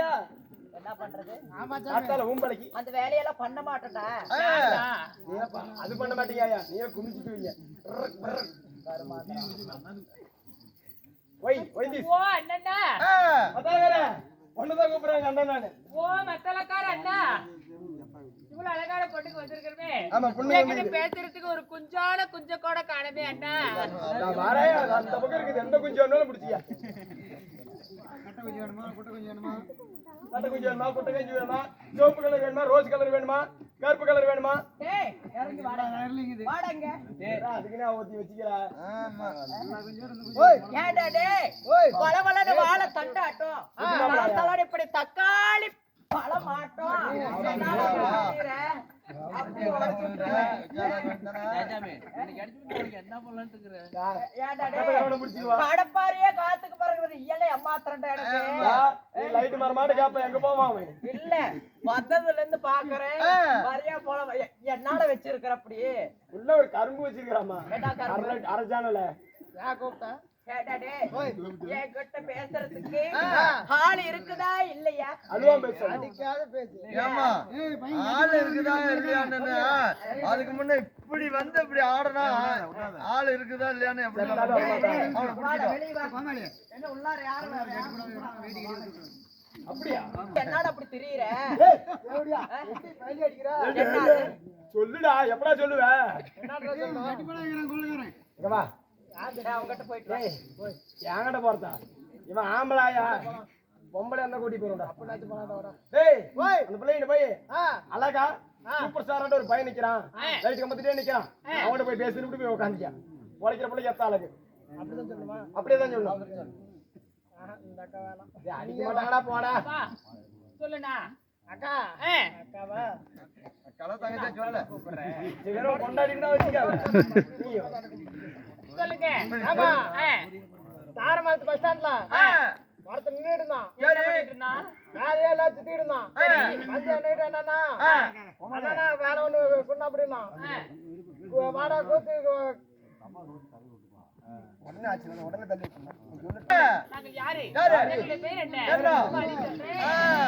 இல்லையா? என்ன பண்றது? ஆத்தால ஊம்பலைக்கு அந்த வேலையெல்லாம் பண்ண மாட்டேன்டா. அது பண்ண மாட்டீங்க. நீங்க குமிச்சுக்குவீங்க. ஒய் ஒய் தி ஓ அண்ணா மத்தலக்கார ஒண்ணுதான் கூப்பிடுறாங்க அண்ணா நானு. ஓ மத்தலக்கார அண்ணா இவ்வளவு அழகான பொண்ணுக்கு வந்திருக்கிறமே. ஆமா பொண்ணு என்கிட்ட பேசுறதுக்கு ஒரு குஞ்சான குஞ்ச கூட காணமே அண்ணா. நான் வரேன். அந்த பக்கம் இருக்குது. எந்த குஞ்சு வேணாலும் பிடிச்சியா. கட்ட குஞ்சு வேணுமா குட்டை குஞ்சு வேணுமா கட்ட குஞ்சு வேணுமா குட்டை குஞ்சு வேணுமா சிவப்பு கலர் வேணுமா ரோஸ் கலர் வேணுமா கருப்பு கலர் வேணுமா? டேய் இறங்கி வாடா. வாடங்க. அதுக்குனே ஊத்தி வச்சிக்கிறா. ஆமா ஓய் ஏன்டா டேய்? வளவளன்னு வாழ தண்டாட்டம். தலாடி இப்படி தக்காளி பழம் மாட்டோம். கடப்பாரியே காத்துக்கு பிறகு இயலை அம்மாத்திரண்ட எனக்கு லைட் மரமாட்டு கேப்ப எங்க போவான் அவன்? இல்ல வந்ததுல இருந்து பாக்குறேன். வரையா போல என்னால வச்சிருக்கிற அப்படி உள்ள ஒரு கரும்பு வச்சிருக்காமா. அரஜானல என்கிட்ட பேசுறதுக்கு ஆள் இருக்குதா இல்லையா? அதுவும் பேசுறேன். ஏமா ஆள் இருக்குதா இல்லையான்னு அதுக்கு முன்ன இப்படி வந்து இப்படி ஆடனா ஆள் இருக்குதா இல்லையான்னு எப்படி என்ன உள்ளார யாரும் அப்படியா? என்னடா அப்படி திரியுற? சொல்லுடா எப்படா சொல்லுவ? இங்க வா. அவங்ககிட்ட போயிட்டு என்கிட்ட போறதா? இவன் ஆம்பளாயா பொம்பளை என்ன கூட்டி போறா? டேய் அந்த பிள்ளைங்க போய் அழகா சூப்பர் ஸ்டார் ஒரு பையன் நிக்கிறான். லைட் கம்பத்திட்டே நிக்கிறான். அவன்கிட்ட போய் பேசிட்டு போய் உட்காந்துக்கான். உழைக்கிற பிள்ளை எத்த அழகு. அப்படிதான் சொல்லுமா? அப்படியேதான் சொல்லணும். அடிக்க மாட்டாங்கடா போடா. சொல்லுண்ணா அக்கா அக்காவா கலை தங்கத்தை சொல்ல கொண்டாடினா வச்சுக்காத. சொல்லுங்க. ஆமா தாரமரத்து பஸ் ஸ்டாண்ட்ல மரத்தை நின்றுட்டு இருந்தான். வேலையா எல்லாம் சுத்திட்டு இருந்தான். மஞ்சள் நைட்டு என்னன்னா அண்ணா வேற ஒண்ணு சொன்ன அப்படின்னா வாடா கூத்து உடனே ஆச்சு. உடனே தள்ளி நாங்க யாரு? யாரு? எங்களுடைய பேர் என்ன? யாருடா? சொல்றேன்.